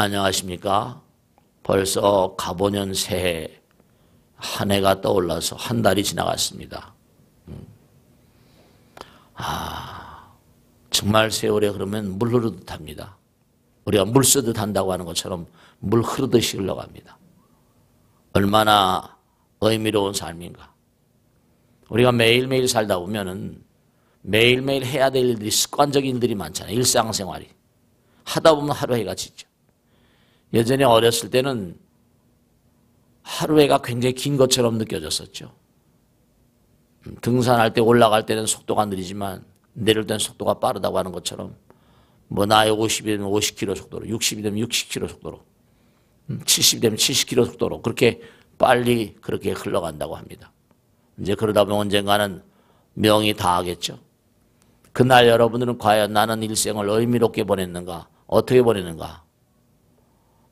안녕하십니까? 벌써 갑오년 새해 한 해가 떠올라서 한 달이 지나갔습니다. 정말 세월에 흐르면 물 흐르듯 합니다. 우리가 물 쓰듯 한다고 하는 것처럼 물 흐르듯이 흘러갑니다. 얼마나 의미로운 삶인가. 우리가 매일매일 살다 보면은 매일매일 해야 될 일들이 습관적인 일들이 많잖아요. 일상생활이. 하다 보면 하루해가 지죠. 예전에 어렸을 때는 하루해가 굉장히 긴 것처럼 느껴졌었죠. 등산할 때 올라갈 때는 속도가 느리지만 내릴 때는 속도가 빠르다고 하는 것처럼 뭐 나이 50이 되면 50km 속도로, 60이 되면 60km 속도로, 70이 되면 70km 속도로 그렇게 빨리 그렇게 흘러간다고 합니다. 이제 그러다 보면 언젠가는 명이 다하겠죠. 그날 여러분들은 과연 나는 일생을 의미롭게 보냈는가, 어떻게 보냈는가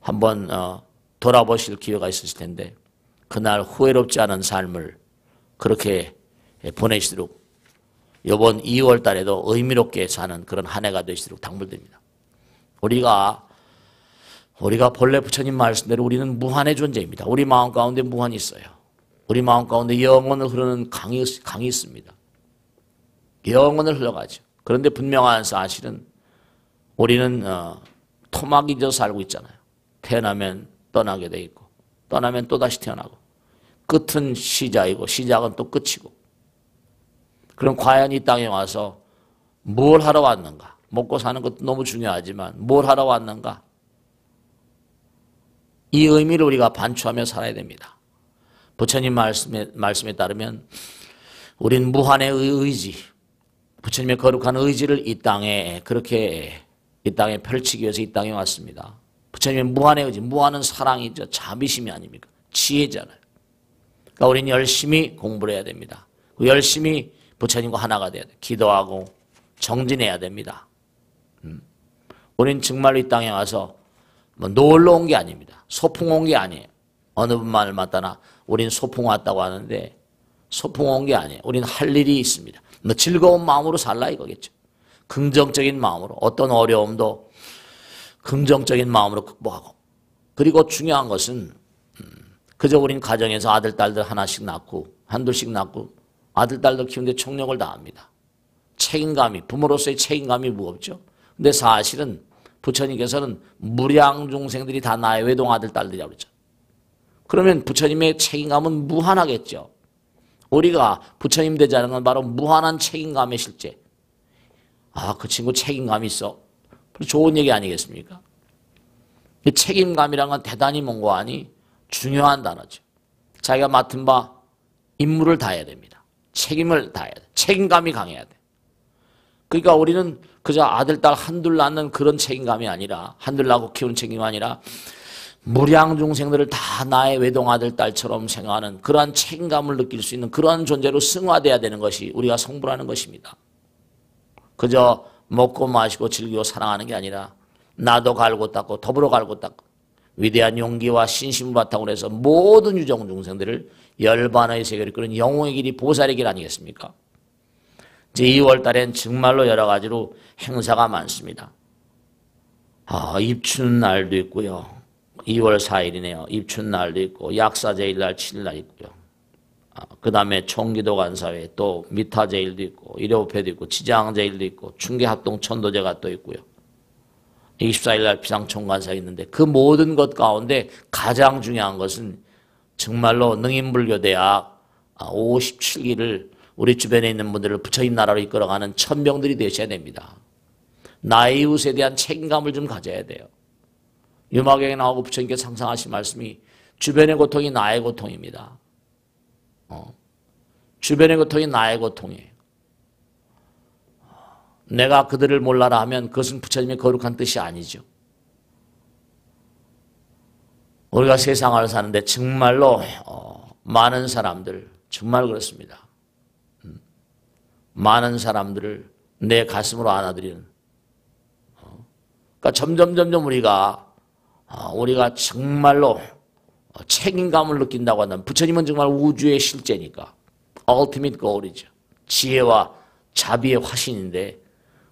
한번 돌아보실 기회가 있으실 텐데 그날 후회롭지 않은 삶을 그렇게 보내시도록 이번 2월 달에도 의미롭게 사는 그런 한 해가 되시도록 당부드립니다. 우리가 본래 부처님 말씀대로 우리는 무한의 존재입니다. 우리 마음 가운데 무한이 있어요. 우리 마음 가운데 영원을 흐르는 강이 있습니다. 영원을 흘러가죠. 그런데 분명한 사실은 우리는 토막이 져 살고 있잖아요. 태어나면 떠나게 돼 있고 떠나면 또다시 태어나고 끝은 시작이고 시작은 또 끝이고 그럼 과연 이 땅에 와서 뭘 하러 왔는가? 먹고 사는 것도 너무 중요하지만 뭘 하러 왔는가? 이 의미를 우리가 반추하며 살아야 됩니다. 부처님 말씀에 따르면 우린 무한의 의지, 부처님의 거룩한 의지를 이 땅에 펼치기 위해서 이 땅에 왔습니다. 부처님의 무한의 의지, 무한은 사랑이죠. 자비심이 아닙니까? 지혜잖아요. 그러니까 우리는 열심히 공부를 해야 됩니다. 열심히 부처님과 하나가 돼야 돼요. 기도하고 정진해야 됩니다. 우리는 정말로 이 땅에 와서 뭐 놀러 온 게 아닙니다. 소풍 온 게 아니에요. 어느 분만을 만나나 우린 소풍 왔다고 하는데 소풍 온 게 아니에요. 우리는 할 일이 있습니다. 뭐 즐거운 마음으로 살라 이거겠죠. 긍정적인 마음으로 어떤 어려움도 긍정적인 마음으로 극복하고 그리고 중요한 것은 그저 우린 가정에서 아들, 딸들 하나씩 낳고 한둘씩 낳고 아들, 딸들 키우는데 총력을 다합니다. 책임감이 부모로서의 책임감이 무겁죠. 근데 사실은 부처님께서는 무량 중생들이 다 나의 외동 아들, 딸들이라고 그랬죠. 그러면 부처님의 책임감은 무한하겠죠. 우리가 부처님 되자는 건 바로 무한한 책임감의 실제. 그 친구 책임감이 있어. 좋은 얘기 아니겠습니까? 이 책임감이란 건 대단히 몽고하니 중요한 단어죠. 자기가 맡은 바 임무를 다해야 됩니다. 책임을 다해야 돼. 책임감이 강해야 돼. 그러니까 우리는 그저 아들, 딸 한둘 낳는 그런 책임감이 아니라 한둘 낳고 키우는 책임이 아니라 무량 중생들을 다 나의 외동 아들, 딸처럼 생각하는 그러한 책임감을 느낄 수 있는 그러한 존재로 승화돼야 되는 것이 우리가 성불하는 것입니다. 그저 먹고 마시고 즐기고 사랑하는 게 아니라 나도 갈고 닦고 더불어 갈고 닦고 위대한 용기와 신심을 바탕으로 해서 모든 유정 중생들을 열반의 세계를 이끄는 영웅의 길이 보살의 길 아니겠습니까? 이제 2월 달엔 정말로 여러 가지로 행사가 많습니다. 입춘 날도 있고요. 2월 4일이네요. 입춘 날도 있고 약사제일날 7일날 있고요. 그 다음에 총기도 간사회 또 미타제일도 있고 일요패도 있고 지장제일도 있고 충계합동 천도제가 또 있고요. 24일날 비상총관사가 있는데 그 모든 것 가운데 가장 중요한 것은 정말로 능인불교대학 57기를 우리 주변에 있는 분들을 부처님 나라로 이끌어가는 천병들이 되셔야 됩니다. 나의 이웃에 대한 책임감을 좀 가져야 돼요. 유마경에 나오고 부처님께서 상상하신 말씀이 주변의 고통이 나의 고통입니다. 주변의 고통이 나의 고통이에요. 내가 그들을 몰라라 하면 그것은 부처님의 거룩한 뜻이 아니죠. 우리가 세상을 사는데 정말로 많은 사람들 정말 그렇습니다. 많은 사람들을 내 가슴으로 안아드리는 그러니까 점점 우리가 정말로 책임감을 느낀다고 한다면 부처님은 정말 우주의 실제니까 ultimate goal이죠. 지혜와 자비의 화신인데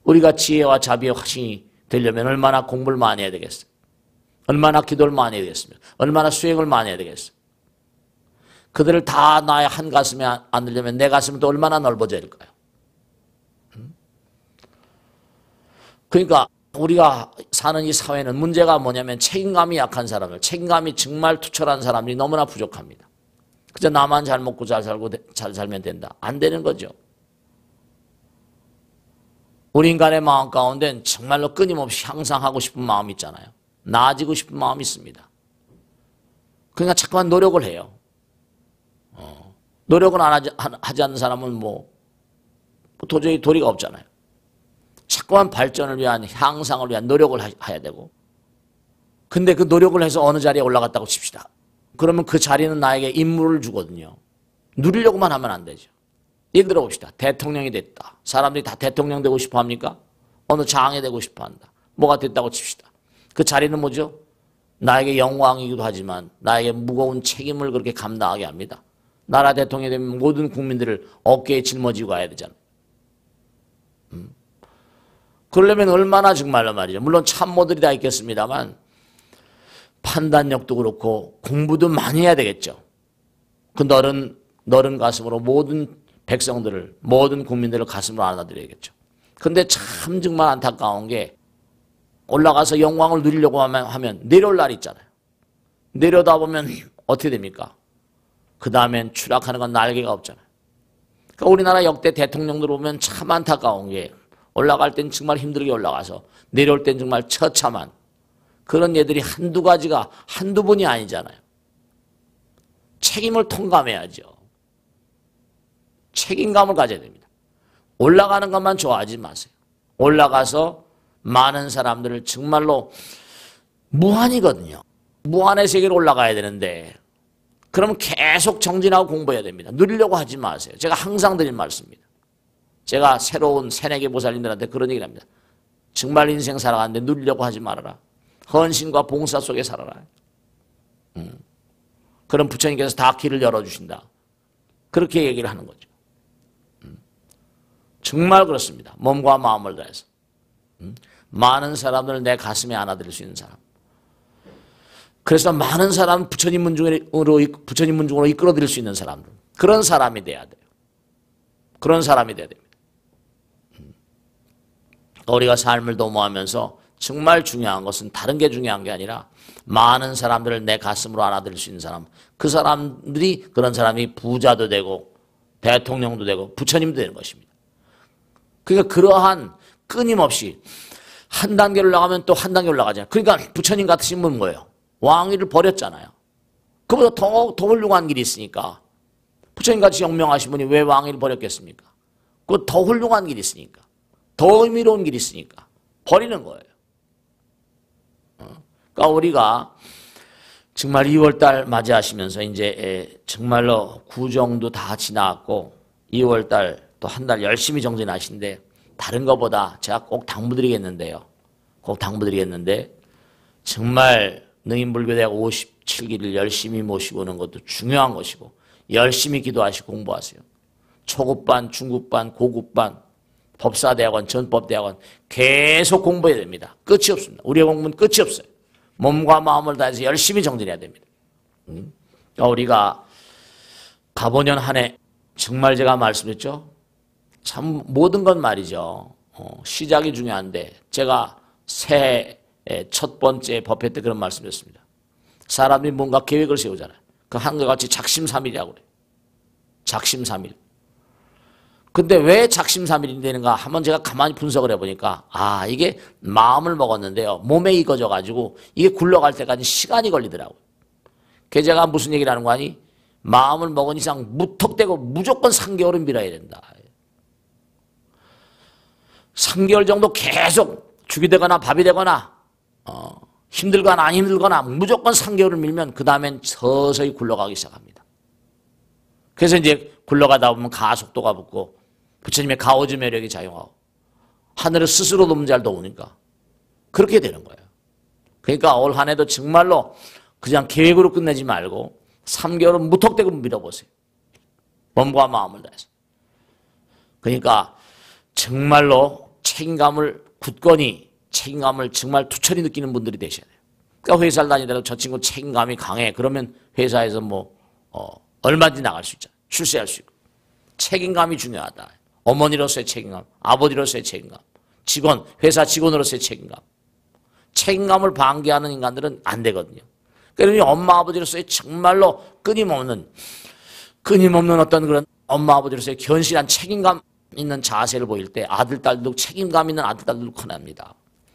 우리가 지혜와 자비의 화신이 되려면 얼마나 공부를 많이 해야 되겠어요. 얼마나 기도를 많이 해야 되겠습니까? 얼마나 수행을 많이 해야 되겠어요? 그들을 다 나의 한 가슴에 안으려면 내 가슴은 또 얼마나 넓어져야 될까요? 그러니까 우리가 사는 이 사회는 문제가 뭐냐면 책임감이 약한 사람들, 책임감이 정말 투철한 사람들이 너무나 부족합니다. 그저 나만 잘 먹고 잘 살고 잘 살면 된다. 안 되는 거죠. 우리 인간의 마음 가운데는 정말로 끊임없이 항상 하고 싶은 마음이 있잖아요. 나아지고 싶은 마음이 있습니다. 그러니까 자꾸만 노력을 해요. 노력을 하지 않는 사람은 뭐 도저히 도리가 없잖아요. 자꾸만 발전을 위한, 향상을 위한 노력을 해야 되고, 근데 그 노력을 해서 어느 자리에 올라갔다고 칩시다. 그러면 그 자리는 나에게 임무를 주거든요. 누리려고만 하면 안 되죠. 예를 들어 봅시다. 대통령이 됐다. 사람들이 다 대통령 되고 싶어 합니까? 어느 장이 되고 싶어 한다. 뭐가 됐다고 칩시다. 그 자리는 뭐죠? 나에게 영광이기도 하지만 나에게 무거운 책임을 그렇게 감당하게 합니다. 나라 대통령이 되면 모든 국민들을 어깨에 짊어지고 가야 되잖아요. 그러려면 얼마나 정말로 말이죠. 물론 참모들이 다 있겠습니다만 판단력도 그렇고 공부도 많이 해야 되겠죠. 그 너른 가슴으로 모든 백성들을, 모든 국민들을 가슴으로 안아드려야겠죠. 근데 참 정말 안타까운 게 올라가서 영광을 누리려고 하면 내려올 날이 있잖아요. 내려다 보면 어떻게 됩니까? 그 다음엔 추락하는 건 날개가 없잖아요. 그러니까 우리나라 역대 대통령들 보면 참 안타까운 게 올라갈 땐 정말 힘들게 올라가서 내려올 땐 정말 처참한 그런 예들이 한두 분이 아니잖아요. 책임을 통감해야죠. 책임감을 가져야 됩니다. 올라가는 것만 좋아하지 마세요. 올라가서 많은 사람들을 정말로 무한이거든요. 무한의 세계로 올라가야 되는데 그러면 계속 정진하고 공부해야 됩니다. 누리려고 하지 마세요. 제가 항상 드린 말씀입니다. 제가 새로운 새내기 보살님들한테 그런 얘기를 합니다. 정말 인생 살아가는데 누리려고 하지 말아라. 헌신과 봉사 속에 살아라. 그럼 부처님께서 다 길을 열어주신다. 그렇게 얘기를 하는 거죠. 정말 그렇습니다. 몸과 마음을 다해서. 많은 사람들을 내 가슴에 안아드릴 수 있는 사람. 그래서 많은 사람 부처님 문중으로 이끌어드릴 수 있는 사람들. 그런 사람이 돼야 돼요. 그런 사람이 돼야 됩니다. 우리가 삶을 도모하면서 정말 중요한 것은 다른 게 중요한 게 아니라 많은 사람들을 내 가슴으로 안아드릴 수 있는 사람. 그 사람들이 그런 사람이 부자도 되고 대통령도 되고 부처님도 되는 것입니다. 그러니까 그러한 끊임없이 한 단계 올라가면 또 한 단계 올라가잖아요. 그러니까 부처님 같으신 분은 뭐예요? 왕위를 버렸잖아요. 그보다 더 훌륭한 길이 있으니까. 부처님같이 영명하신 분이 왜 왕위를 버렸겠습니까? 그 더 훌륭한 길이 있으니까. 더 의미로운 길이 있으니까. 버리는 거예요. 그러니까 우리가 정말 2월달 맞이하시면서 이제 정말로 구정도 다 지나갔고 2월달 또 한 달 열심히 정진하신데 다른 것보다 제가 꼭 당부드리겠는데요. 꼭 당부드리겠는데 정말 능인불교대학 57기를 열심히 모시고 오는 것도 중요한 것이고 열심히 기도하시고 공부하세요. 초급반, 중급반, 고급반, 법사대학원, 전법대학원 계속 공부해야 됩니다. 끝이 없습니다. 우리의 공부는 끝이 없어요. 몸과 마음을 다해서 열심히 정진해야 됩니다. 그러니까 우리가 가보년 한 해 정말 제가 말씀했죠. 참 모든 건 말이죠. 시작이 중요한데 제가 새해 첫 번째 법회 때 그런 말씀드렸습니다. 사람이 뭔가 계획을 세우잖아요. 그 한결같이 작심삼일이라고 그래요. 작심삼일. 근데 왜 작심삼일이 되는가 한번 제가 가만히 분석을 해보니까 이게 마음을 먹었는데요. 몸에 익어져가지고 이게 굴러갈 때까지 시간이 걸리더라고요. 그래서 제가 무슨 얘기를 하는 거 아니? 마음을 먹은 이상 무턱대고 무조건 3개월은 밀어야 된다. 3개월 정도 계속 죽이 되거나 밥이 되거나 힘들거나 안 힘들거나 무조건 3개월을 밀면 그 다음엔 서서히 굴러가기 시작합니다. 그래서 이제 굴러가다 보면 가속도가 붙고 부처님의 가오즈 매력이 작용하고 하늘을 스스로 너무 잘 도우니까 그렇게 되는 거예요. 그러니까 올 한 해도 정말로 그냥 계획으로 끝내지 말고 3개월은 무턱대고 밀어보세요. 몸과 마음을 다해서. 그러니까 정말로 책임감을 굳건히 책임감을 정말 투철히 느끼는 분들이 되셔야 돼요. 그러니까 회사를 다니더라도 저 친구 책임감이 강해. 그러면 회사에서 얼마든지 나갈 수 있잖아. 출세할 수 있고. 책임감이 중요하다. 어머니로서의 책임감, 아버지로서의 책임감, 직원, 회사 직원으로서의 책임감. 책임감을 방기하는 인간들은 안 되거든요. 그러니 엄마 아버지로서의 정말로 끊임없는 어떤 그런 엄마 아버지로서의 견실한 책임감 있는 자세를 보일 때 아들, 딸도 책임감 있는 아들, 딸도 커납니다.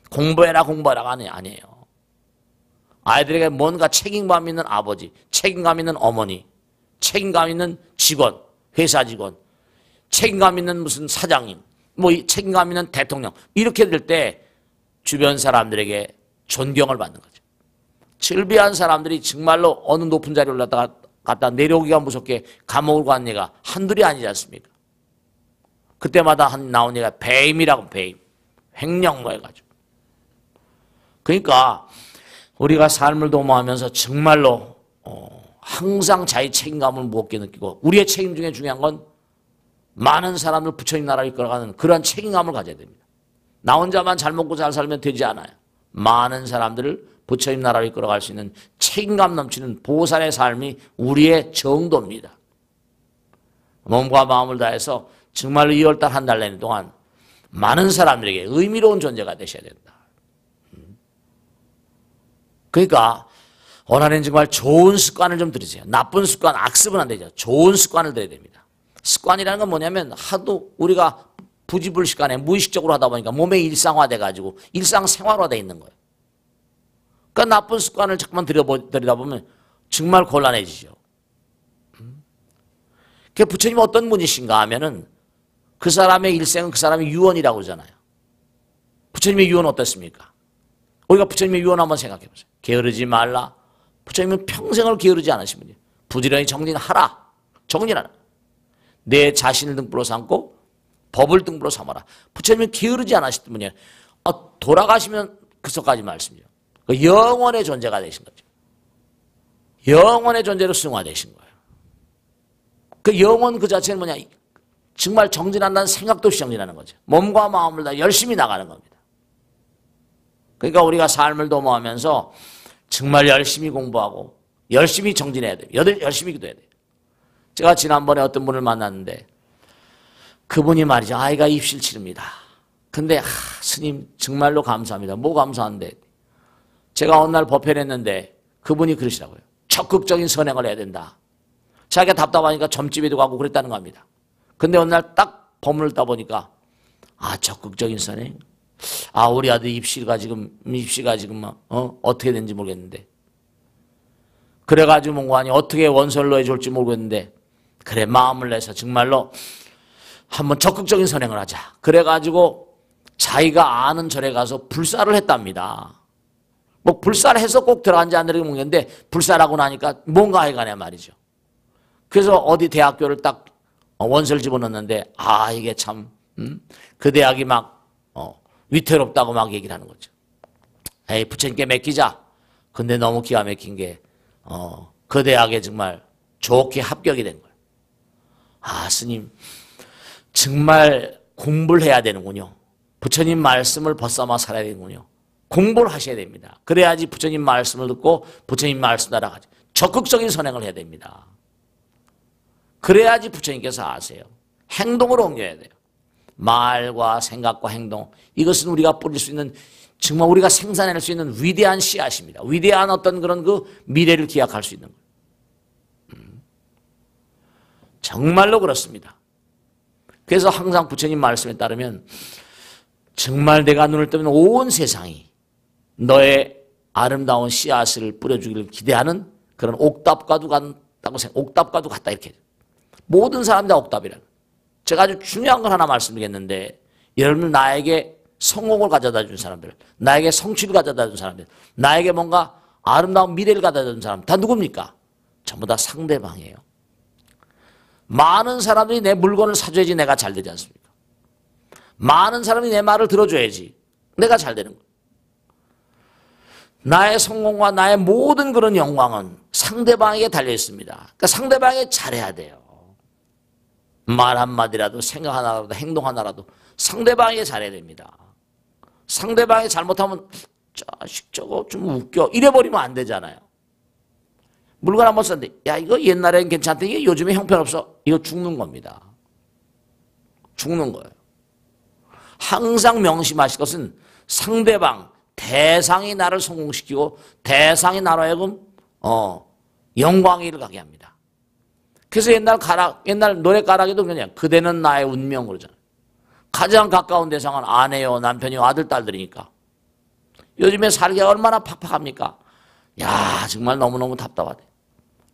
공부해라가 아니에요. 아이들에게 뭔가 책임감 있는 아버지, 책임감 있는 어머니, 책임감 있는 직원, 회사 직원, 책임감 있는 무슨 사장님, 책임감 있는 대통령, 이렇게 될 때 주변 사람들에게 존경을 받는 거죠. 즐비한 사람들이 정말로 어느 높은 자리에 갔다 내려오기가 무섭게 감옥을 간 얘가 한둘이 아니지 않습니까? 그때마다 나온 얘가 배임이라고, 배임. 횡령뭐 해가지고. 그러니까 우리가 삶을 도모하면서 정말로 항상 자기 책임감을 무겁게 느끼고, 우리의 책임 중에 중요한 건 많은 사람들 부처님 나라를 이끌어가는 그러한 책임감을 가져야 됩니다. 나 혼자만 잘 먹고 잘 살면 되지 않아요. 많은 사람들을 부처님 나라를 이끌어갈 수 있는 책임감 넘치는 보살의 삶이 우리의 정도입니다. 몸과 마음을 다해서 정말로 2월달 한 달 내내 동안 많은 사람들에게 의미로운 존재가 되셔야 된다. 그러니까 원하는 정말 좋은 습관을 좀 들이세요. 나쁜 습관, 악습은 안 되죠. 좋은 습관을 들여야 됩니다. 습관이라는 건 뭐냐면 하도 우리가 부지불식간에 무의식적으로 하다 보니까 몸에 일상화돼가지고 일상생활화돼 있는 거예요. 그러니까 나쁜 습관을 자꾸만 들이다 보면 정말 곤란해지죠. 그 부처님 어떤 분이신가 하면은 그 사람의 일생은 그 사람의 유언이라고 그러잖아요. 부처님의 유언 어떻습니까? 우리가 부처님의 유언 한번 생각해 보세요. 게으르지 말라. 부처님은 평생을 게으르지 않으신 분이에요. 부지런히 정진하라. 정진하라. 내 자신을 등불로 삼고 법을 등불로 삼아라. 부처님은 게으르지 않으셨던 분이에요. 돌아가시면 그서까지 말씀이죠. 그 영원의 존재가 되신 거죠. 영원의 존재로 승화되신 거예요. 그 영원 그 자체는 뭐냐? 정말 정진한다는 생각도 없이 정진하는 거죠. 몸과 마음을 다 열심히 나가는 겁니다. 그러니까 우리가 삶을 도모하면서 정말 열심히 공부하고 열심히 정진해야 돼요. 열심히 기도해야 돼요. 제가 지난번에 어떤 분을 만났는데 그분이 말이죠. 아이가 입시를 치릅니다. 근데 스님 정말로 감사합니다. 뭐 감사한데? 제가 어느 날 법회를 했는데 그분이 그러시라고요. 적극적인 선행을 해야 된다. 자기가 답답하니까 점집에도 가고 그랬다는 겁니다. 근데 어느 날 딱 법문을 따 보니까 적극적인 선행? 우리 아들 입시가 지금 어떻게 된지 모르겠는데 그래가지고 뭔가 어떻게 원설로 해줄지 모르겠는데 그래 마음을 내서 정말로 한번 적극적인 선행을 하자. 그래가지고 자기가 아는 절에 가서 불사를 했답니다. 불사를 해서 꼭 들어간지 안 들어간지 모르겠는데 불사라고 나니까 뭔가 해가냐 말이죠. 그래서 어디 대학교를 딱 원서를 집어넣는데 이게 참 그 대학이 막 위태롭다고 막 얘기를 하는 거죠. 에이 부처님께 맡기자. 근데 너무 기가 막힌 게 그 대학에 정말 좋게 합격이 된 거예요. 스님 정말 공부를 해야 되는군요. 부처님 말씀을 벗삼아 살아야 되는군요. 공부를 하셔야 됩니다. 그래야지 부처님 말씀을 듣고 부처님 말씀 따라가죠. 적극적인 선행을 해야 됩니다. 그래야지 부처님께서 아세요. 행동으로 옮겨야 돼요. 말과 생각과 행동, 이것은 우리가 뿌릴 수 있는 정말 우리가 생산해낼 수 있는 위대한 씨앗입니다. 위대한 어떤 그런 그 미래를 기약할 수 있는 거예요. 정말로 그렇습니다. 그래서 항상 부처님 말씀에 따르면 정말 내가 눈을 뜨면 온 세상이 너의 아름다운 씨앗을 뿌려주기를 기대하는 그런 옥답과도 같다고 옥답과도 같다 이렇게. 모든 사람이 다 옥답이라는. 제가 아주 중요한 걸 하나 말씀드리겠는데 여러분 나에게 성공을 가져다 준 사람들, 나에게 성취를 가져다 준 사람들, 나에게 뭔가 아름다운 미래를 가져다 준 사람 다 누굽니까? 전부 다 상대방이에요. 많은 사람들이 내 물건을 사줘야지 내가 잘 되지 않습니까? 많은 사람이 내 말을 들어줘야지 내가 잘 되는 거예요. 나의 성공과 나의 모든 그런 영광은 상대방에게 달려 있습니다. 그러니까 상대방에게 잘해야 돼요. 말 한마디라도 생각 하나라도 행동 하나라도 상대방에게 잘해야 됩니다. 상대방이 잘못하면 자식 저거 좀 웃겨. 이래버리면 안 되잖아요. 물건 한번 썼는데 야 이거 옛날엔 괜찮더니 요즘에 형편없어. 이거 죽는 겁니다. 죽는 거예요. 항상 명심하실 것은 상대방, 대상이 나를 성공시키고 대상이 나로 하여금 영광의 일을 가게 합니다. 그래서 옛날 노래 가락에도 그냥 그대는 나의 운명 그러잖아요. 가장 가까운 대상은 아내요, 남편이요, 아들, 딸들이니까. 요즘에 살기가 얼마나 팍팍합니까? 야 정말 너무너무 답답하대.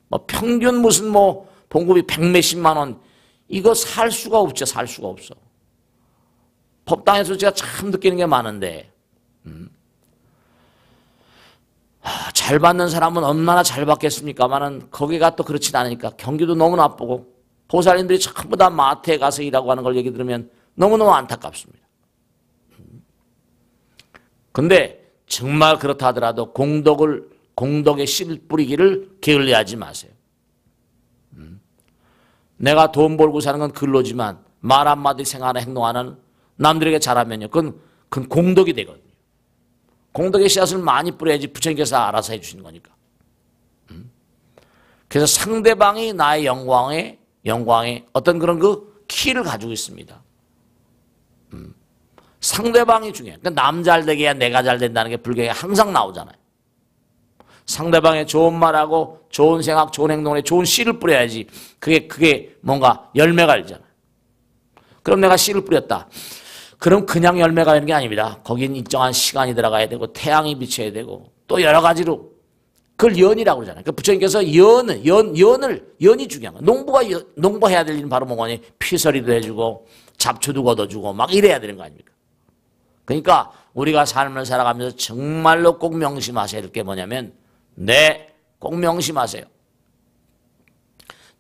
뭐 평균 무슨 뭐 봉급이 100몇십만 원 이거 살 수가 없죠. 살 수가 없어. 법당에서 제가 참 느끼는 게 많은데 잘 받는 사람은 얼마나 잘 받겠습니까만은 거기가 또 그렇진 않으니까 경기도 너무 나쁘고 보살님들이 전부 다 마트에 가서 일하고 하는 걸 얘기 들으면 너무너무 안타깝습니다. 근데 정말 그렇다 하더라도 공덕의 씨 뿌리기를 게을리하지 마세요. 내가 돈 벌고 사는 건 근로지만 말 한마디 생각하는 행동하는 남들에게 잘하면요. 그건 공덕이 되거든요. 공덕의 씨앗을 많이 뿌려야지 부처님께서 알아서 해주시는 거니까. 그래서 상대방이 나의 영광의 어떤 그런 그 키를 가지고 있습니다. 상대방이 중요해요. 그러니까 남 잘 되게 해야 내가 잘 된다는 게 불교에 항상 나오잖아요. 상대방의 좋은 말하고 좋은 생각, 좋은 행동에 좋은 씨를 뿌려야지 그게 뭔가 열매가 일잖아요. 그럼 내가 씨를 뿌렸다. 그럼 그냥 열매가 되는 게 아닙니다. 거긴 일정한 시간이 들어가야 되고 태양이 비쳐야 되고 또 여러 가지로 그걸 연이라고 그러잖아요. 그러니까 부처님께서 연이 중요한 거예요. 농부해야 될 일은 바로 뭐냐면 피서리도 해주고 잡초도 걷어주고 막 이래야 되는 거 아닙니까? 그러니까 우리가 삶을 살아가면서 정말로 꼭 명심하셔야 될 게 뭐냐면 꼭 명심하세요.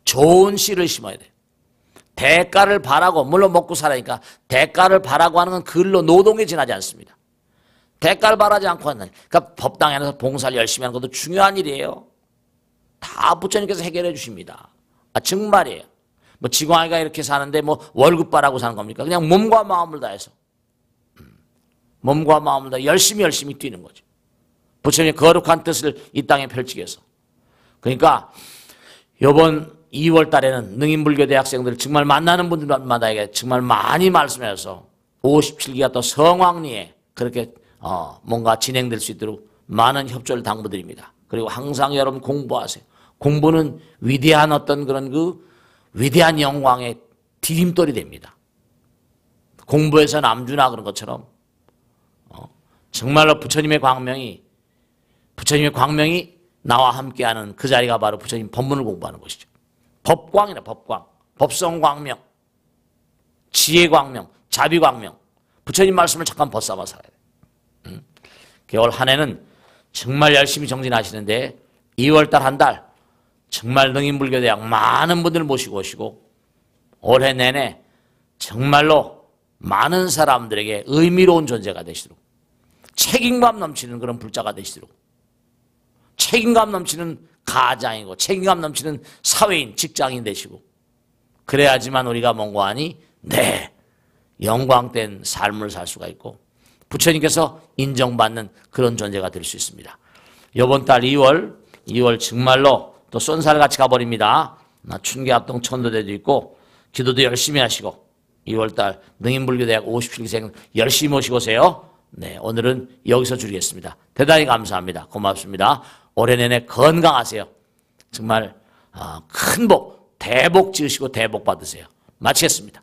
좋은 씨를 심어야 돼요. 대가를 바라고 물론 먹고 살아니까 대가를 바라고 하는 건 글로 노동에 지나지 않습니다. 대가를 바라지 않고 하는 그러니까 법당에서 봉사를 열심히 하는 것도 중요한 일이에요. 다 부처님께서 해결해 주십니다. 정말이에요. 뭐 지광이가 이렇게 사는데 뭐 월급 바라고 사는 겁니까? 그냥 몸과 마음을 다해서 몸과 마음을 다해 열심히 뛰는 거죠. 부처님의 거룩한 뜻을 이 땅에 펼치기 위해서. 그러니까 이번 2월 달에는 능인불교 대학생들 정말 만나는 분들마다에게 정말 많이 말씀해서 57기가 또 성황리에 그렇게 뭔가 진행될 수 있도록 많은 협조를 당부드립니다. 그리고 항상 여러분 공부하세요. 공부는 위대한 어떤 그런 위대한 영광의 디딤돌이 됩니다. 공부에서 남주나 그런 것처럼 정말로 부처님의 광명이 나와 함께하는 그 자리가 바로 부처님 법문을 공부하는 것이죠. 법광이라 법광, 법성광명, 지혜광명, 자비광명. 부처님 말씀을 잠깐 벗삼아 살아야 돼요. 올 한 해는 정말 열심히 정진하시는데 2월달 한 달 정말 능인불교대학 많은 분들 모시고 오시고 올해 내내 정말로 많은 사람들에게 의미로운 존재가 되시도록 책임감 넘치는 그런 불자가 되시도록 책임감 넘치는 가장이고 책임감 넘치는 사회인, 직장인 되시고 그래야지만 우리가 뭔고하니 영광된 삶을 살 수가 있고 부처님께서 인정받는 그런 존재가 될 수 있습니다. 이번 달 2월 정말로 또 쏜살같이 가버립니다. 춘계합동 천도대도 있고 기도도 열심히 하시고 2월달 능인불교대학 57기생 열심히 모시고 오세요. 오늘은 여기서 줄이겠습니다. 대단히 감사합니다. 고맙습니다. 올해 내내 건강하세요. 정말 큰 복, 대복 지으시고 대복 받으세요. 마치겠습니다.